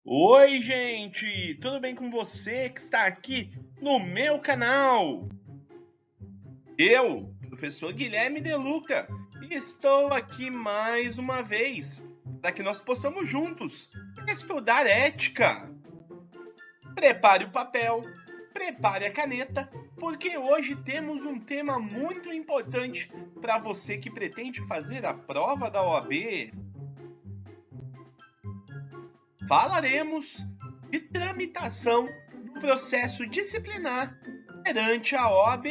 Oi, gente! Tudo bem com você que está aqui no meu canal? Eu, professor Guilherme De Luca, estou aqui mais uma vez para que nós possamos juntos estudar ética. Prepare o papel, prepare a caneta, porque hoje temos um tema muito importante para você que pretende fazer a prova da OAB. Falaremos de tramitação do processo disciplinar perante a OAB.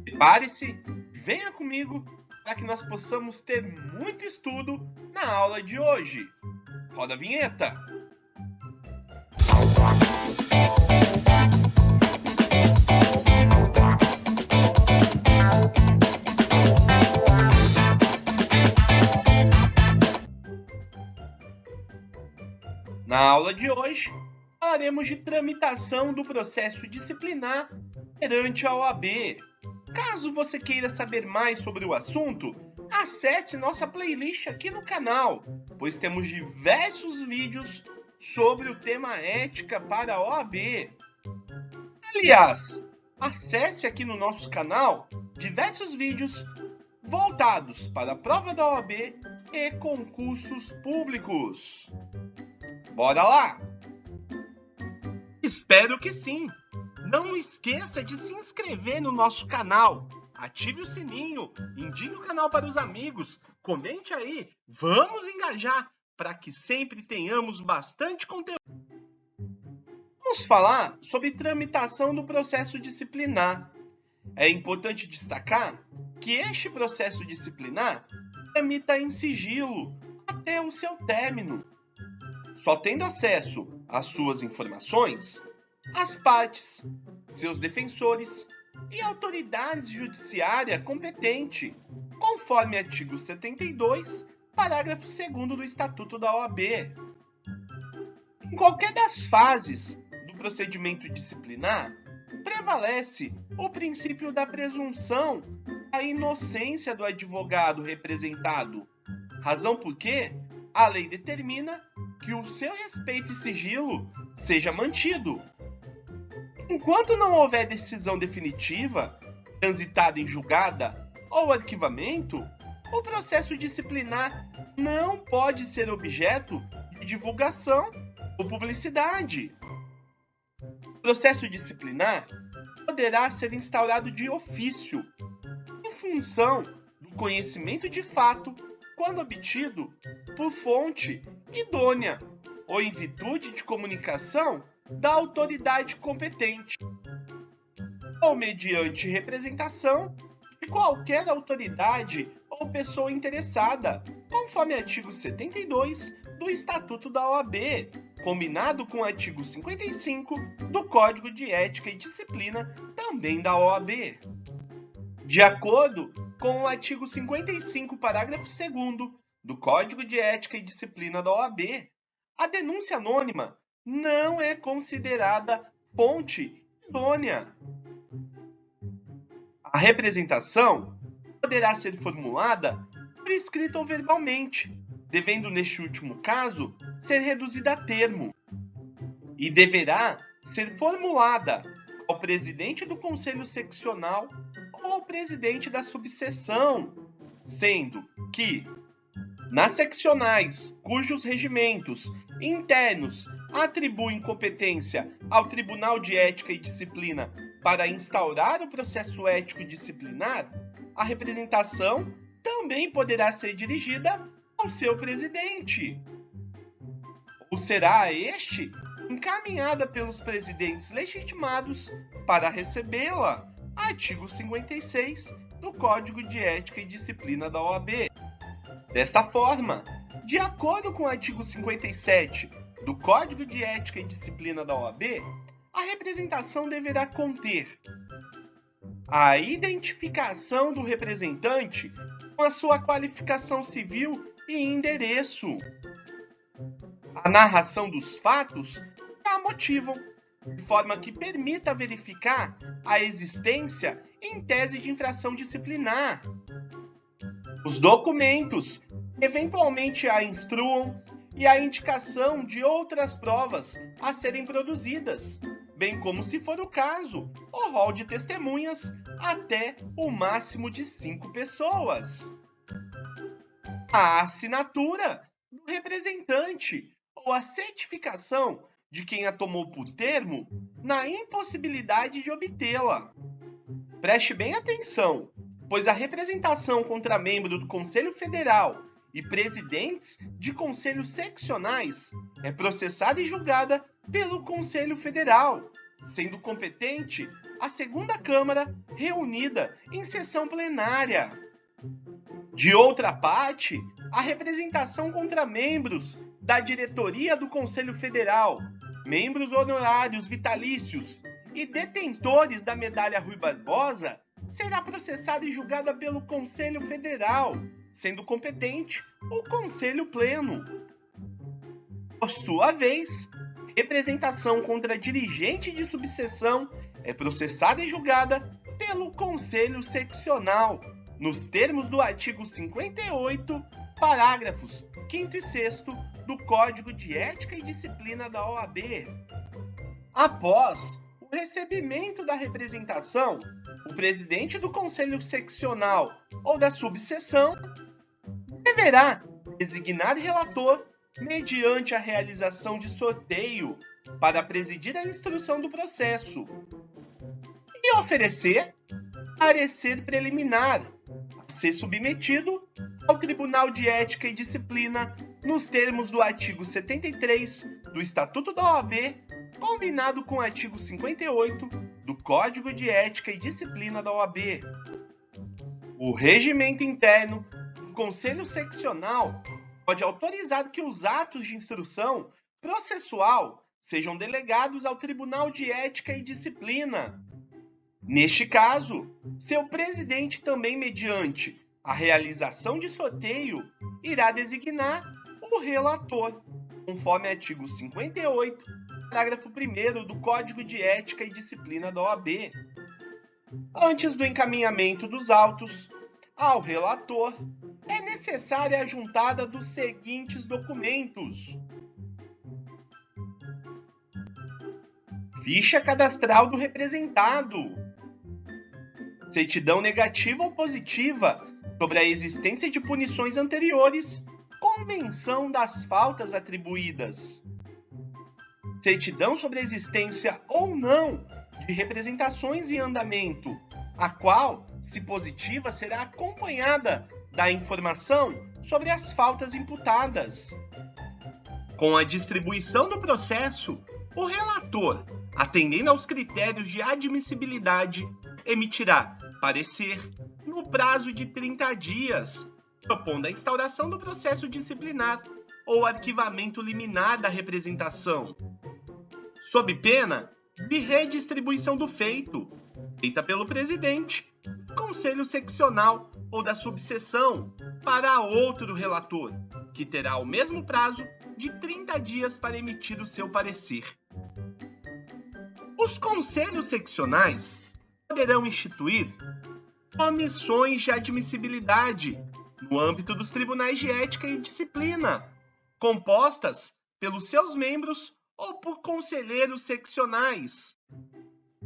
Prepare-se, venha comigo para que nós possamos ter muito estudo na aula de hoje. Roda a vinheta! Na aula de hoje, falaremos de tramitação do processo disciplinar perante a OAB. Caso você queira saber mais sobre o assunto, acesse nossa playlist aqui no canal, pois temos diversos vídeos sobre o tema ética para a OAB. Aliás, acesse aqui no nosso canal diversos vídeos voltados para a prova da OAB e concursos públicos. Bora lá! Espero que sim! Não esqueça de se inscrever no nosso canal, ative o sininho, indique o canal para os amigos, comente aí, vamos engajar para que sempre tenhamos bastante conteúdo. Vamos falar sobre tramitação do processo disciplinar. É importante destacar que este processo disciplinar tramita em sigilo até o seu término. Só tendo acesso às suas informações, as partes, seus defensores e autoridades judiciária competente, conforme artigo 72, parágrafo 2º do Estatuto da OAB. Em qualquer das fases do procedimento disciplinar, prevalece o princípio da presunção da inocência do advogado representado, razão por que a lei determina que o seu respeito e sigilo seja mantido. Enquanto não houver decisão definitiva, transitada em julgada ou arquivamento, o processo disciplinar não pode ser objeto de divulgação ou publicidade. O processo disciplinar poderá ser instaurado de ofício, em função do conhecimento de fato quando obtido por fonte idônea ou em virtude de comunicação da autoridade competente, ou mediante representação de qualquer autoridade ou pessoa interessada, conforme artigo 72 do Estatuto da OAB, combinado com o artigo 55 do Código de Ética e Disciplina, também da OAB. De acordo com o artigo 55, parágrafo 2º do Código de Ética e Disciplina da OAB, a denúncia anônima não é considerada fonte idônea. A representação poderá ser formulada por escrito ou verbalmente, devendo, neste último caso, ser reduzida a termo, e deverá ser formulada ao presidente do Conselho Seccional ou ao presidente da subseção, sendo que, nas seccionais cujos regimentos internos atribuem competência ao Tribunal de Ética e Disciplina para instaurar o processo ético disciplinar, a representação também poderá ser dirigida ao seu presidente, ou será este encaminhada pelos presidentes legitimados para recebê-la. Artigo 56 do Código de Ética e Disciplina da OAB. Desta forma, de acordo com o artigo 57 do Código de Ética e Disciplina da OAB, a representação deverá conter a identificação do representante com a sua qualificação civil e endereço, a narração dos fatos que a motivam, de forma que permita verificar a existência em tese de infração disciplinar, os documentos eventualmente a instruam e a indicação de outras provas a serem produzidas, bem como, se for o caso, o rol de testemunhas até o máximo de 5 pessoas. A assinatura do representante ou a certificação de quem a tomou por termo na impossibilidade de obtê-la. Preste bem atenção, pois a representação contra membro do Conselho Federal e presidentes de conselhos seccionais é processada e julgada pelo Conselho Federal, sendo competente a segunda Câmara reunida em sessão plenária. De outra parte, a representação contra membros da diretoria do Conselho Federal, membros honorários vitalícios e detentores da medalha Rui Barbosa será processada e julgada pelo Conselho Federal, sendo competente o Conselho Pleno. Por sua vez, representação contra dirigente de subseção é processada e julgada pelo Conselho Seccional, nos termos do artigo 58, parágrafos 5º e 6º do Código de Ética e Disciplina da OAB. Após o recebimento da representação, o presidente do Conselho Seccional ou da subseção deverá designar relator mediante a realização de sorteio para presidir a instrução do processo e oferecer parecer preliminar a ser submetido ao Tribunal de Ética e Disciplina nos termos do artigo 73 do Estatuto da OAB, combinado com o artigo 58 do Código de Ética e Disciplina da OAB. O regimento interno do Conselho Seccional pode autorizar que os atos de instrução processual sejam delegados ao Tribunal de Ética e Disciplina. Neste caso, seu presidente também, mediante a realização de sorteio, irá designar o relator, conforme artigo 58, parágrafo 1º do Código de Ética e Disciplina da OAB. Antes do encaminhamento dos autos ao relator, é necessária a juntada dos seguintes documentos: ficha cadastral do representado, certidão negativa ou positiva sobre a existência de punições anteriores, convenção das faltas atribuídas, certidão sobre a existência ou não de representações em andamento, a qual, se positiva, será acompanhada da informação sobre as faltas imputadas. Com a distribuição do processo, o relator, atendendo aos critérios de admissibilidade, emitirá parecer no prazo de 30 dias, propondo a instauração do processo disciplinar ou arquivamento liminar da representação, sob pena de redistribuição do feito, feita pelo presidente, conselho seccional ou da subseção para outro relator, que terá o mesmo prazo de 30 dias para emitir o seu parecer. Os conselhos seccionais poderão instituir comissões de admissibilidade no âmbito dos tribunais de ética e disciplina, compostas pelos seus membros ou por conselheiros seccionais,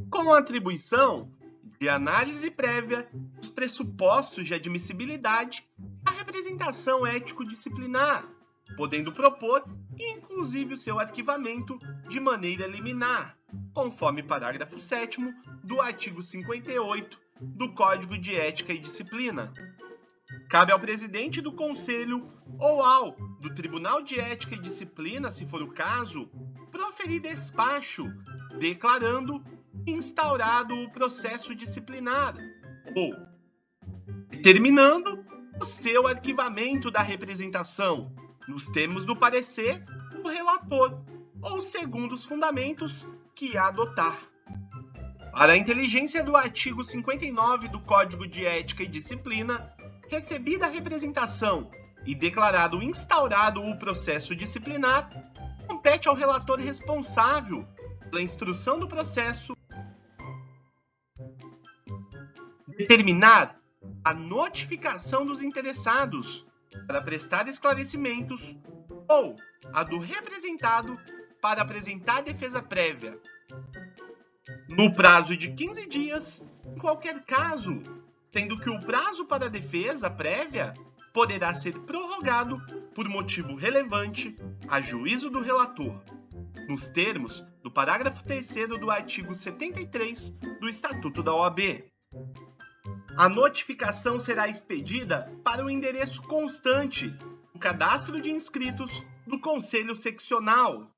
com a atribuição de análise prévia dos pressupostos de admissibilidade da representação ético-disciplinar, podendo propor, inclusive, o seu arquivamento de maneira liminar, conforme parágrafo 7º do artigo 58 do Código de Ética e Disciplina. Cabe ao presidente do Conselho ou ao do Tribunal de Ética e Disciplina, se for o caso, proferir despacho declarando instaurado o processo disciplinar ou determinando o seu arquivamento da representação, nos termos do parecer do relator ou segundo os fundamentos que adotar. Para a inteligência do artigo 59 do Código de Ética e Disciplina, recebida a representação e declarado instaurado o processo disciplinar, compete ao relator responsável pela instrução do processo determinar a notificação dos interessados para prestar esclarecimentos ou a do representado para apresentar defesa prévia, no prazo de 15 dias, em qualquer caso, sendo que o prazo para a defesa prévia poderá ser prorrogado por motivo relevante a juízo do relator, nos termos do parágrafo 3º do artigo 73 do Estatuto da OAB. A notificação será expedida para o endereço constante do cadastro de inscritos do Conselho Seccional.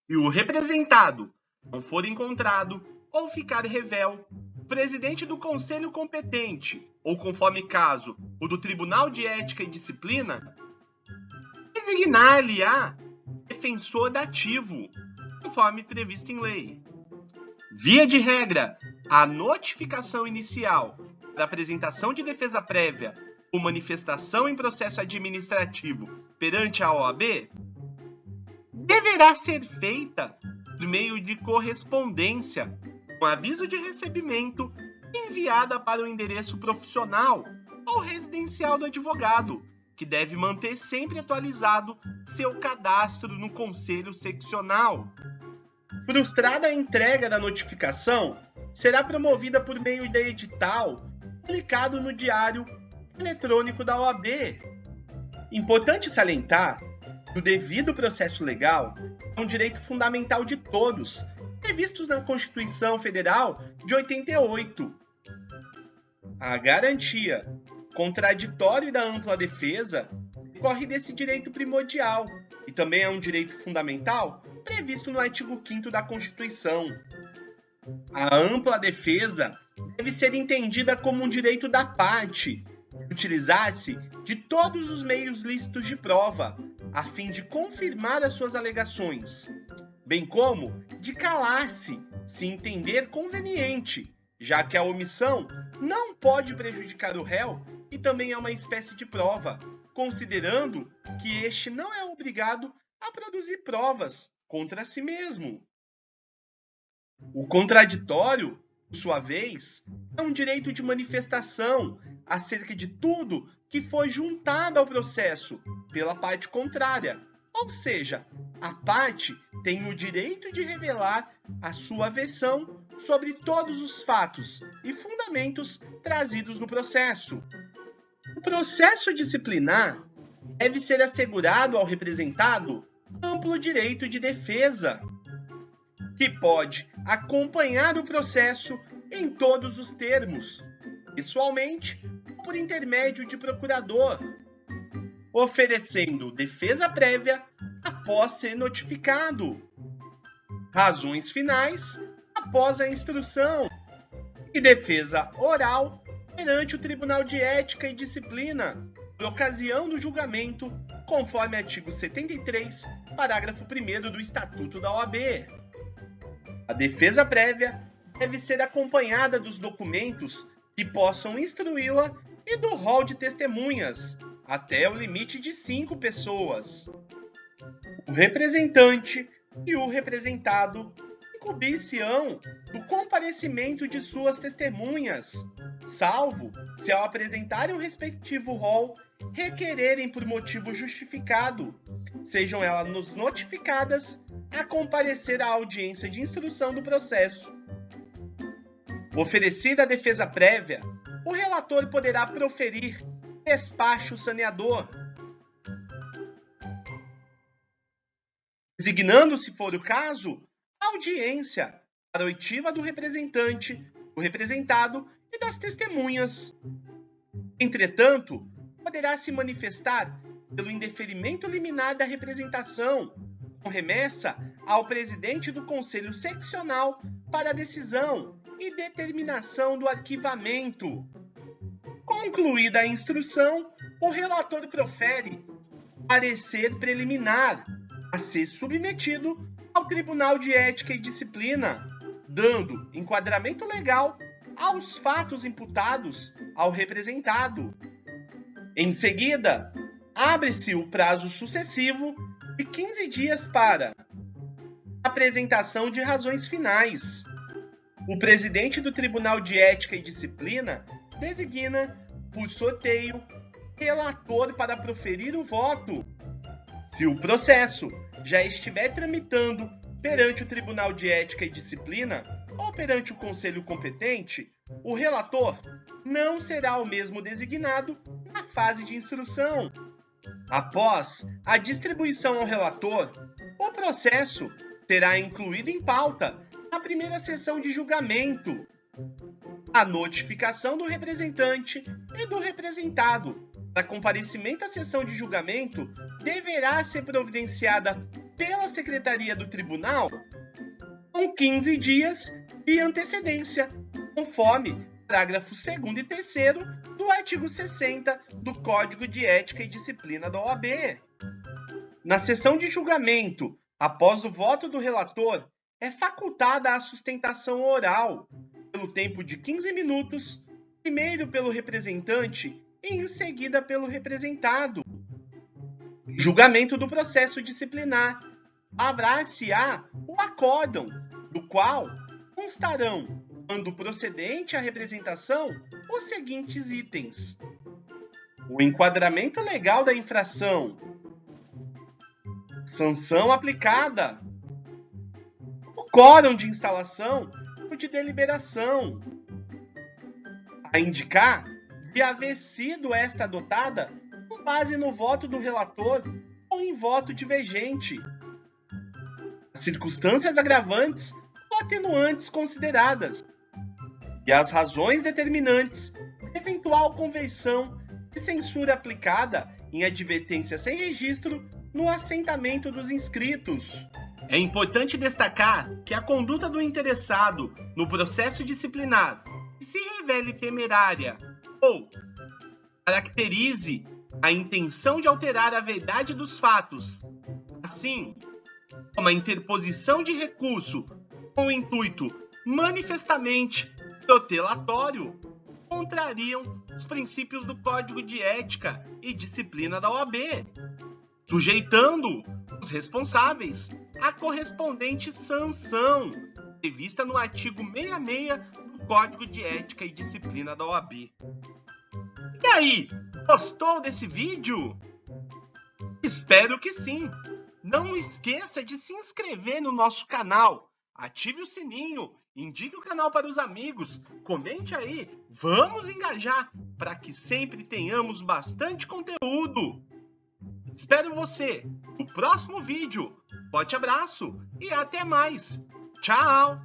Se o representado não for encontrado ou ficar revel, o presidente do conselho competente, ou conforme caso, o do Tribunal de Ética e Disciplina, designar-lhe-á defensor dativo, conforme previsto em lei. Via de regra, a notificação inicial da apresentação de defesa prévia ou manifestação em processo administrativo perante a OAB deverá ser feita por meio de correspondência, com aviso de recebimento enviada para o endereço profissional ou residencial do advogado, que deve manter sempre atualizado seu cadastro no Conselho Seccional. Frustrada a entrega da notificação, será promovida por meio de edital publicado no Diário Eletrônico da OAB. Importante salientar que o devido processo legal é um direito fundamental de todos, previstos na Constituição Federal de 88. A garantia contraditória e da ampla defesa decorre desse direito primordial e também é um direito fundamental previsto no artigo 5º da Constituição. A ampla defesa deve ser entendida como um direito da parte, utilizar-se de todos os meios lícitos de prova, a fim de confirmar as suas alegações, bem como de calar-se, se entender conveniente, já que a omissão não pode prejudicar o réu e também é uma espécie de prova, considerando que este não é obrigado a produzir provas contra si mesmo. O contraditório, por sua vez, é um direito de manifestação acerca de tudo que foi juntado ao processo pela parte contrária, ou seja, a parte tem o direito de revelar a sua versão sobre todos os fatos e fundamentos trazidos no processo. O processo disciplinar deve ser assegurado ao representado amplo direito de defesa, que pode acompanhar o processo em todos os termos, pessoalmente ou por intermédio de procurador, oferecendo defesa prévia após ser notificado, razões finais após a instrução e defesa oral perante o Tribunal de Ética e Disciplina, por ocasião do julgamento, conforme artigo 73, parágrafo 1º do Estatuto da OAB. A defesa prévia deve ser acompanhada dos documentos que possam instruí-la e do rol de testemunhas, até o limite de 5 pessoas. O representante e o representado incumbir-se-ão do comparecimento de suas testemunhas, salvo se ao apresentarem o respectivo rol requererem por motivo justificado, sejam elas notificadas a comparecer à audiência de instrução do processo. Oferecida a defesa prévia, o relator poderá proferir despacho saneador, designando, se for o caso, a audiência para a oitiva do representante, do representado e das testemunhas. Entretanto, poderá se manifestar pelo indeferimento liminar da representação, com remessa ao presidente do Conselho Seccional para a decisão e determinação do arquivamento. Concluída a instrução, o relator profere parecer preliminar a ser submetido ao Tribunal de Ética e Disciplina, dando enquadramento legal aos fatos imputados ao representado. Em seguida, abre-se o prazo sucessivo de 15 dias para apresentação de razões finais. O presidente do Tribunal de Ética e Disciplina designa, por sorteio, relator para proferir o voto. Se o processo já estiver tramitando perante o Tribunal de Ética e Disciplina ou perante o Conselho competente, o relator não será o mesmo designado na fase de instrução. Após a distribuição ao relator, o processo será incluído em pauta na primeira sessão de julgamento. A notificação do representante e do representado para comparecimento à sessão de julgamento deverá ser providenciada pela Secretaria do Tribunal com 15 dias de antecedência, conforme parágrafo 2º e 3º do artigo 60 do Código de Ética e Disciplina da OAB. Na sessão de julgamento, após o voto do relator, é facultada a sustentação oral, pelo tempo de 15 minutos, primeiro pelo representante e em seguida pelo representado. Julgamento do processo disciplinar. Haverá-se-á o acórdão, do qual constarão, quando procedente à representação, os seguintes itens: o enquadramento legal da infração, sanção aplicada, o quórum de instalação ou de deliberação, a indicar de haver sido esta adotada com base no voto do relator ou em voto divergente, as circunstâncias agravantes ou atenuantes consideradas e as razões determinantes de eventual conversão de censura aplicada em advertência sem registro no assentamento dos inscritos. É importante destacar que a conduta do interessado no processo disciplinar que se revele temerária ou caracterize a intenção de alterar a verdade dos fatos, assim como a interposição de recurso com o intuito manifestamente protelatório, contrariam os princípios do Código de Ética e Disciplina da OAB, sujeitando os responsáveis à correspondente sanção prevista no artigo 66 do Código de Ética e Disciplina da OAB. E aí, gostou desse vídeo? Espero que sim! Não esqueça de se inscrever no nosso canal, ative o sininho, indique o canal para os amigos, comente aí, vamos engajar para que sempre tenhamos bastante conteúdo. Espero você no próximo vídeo. Forte abraço e até mais. Tchau!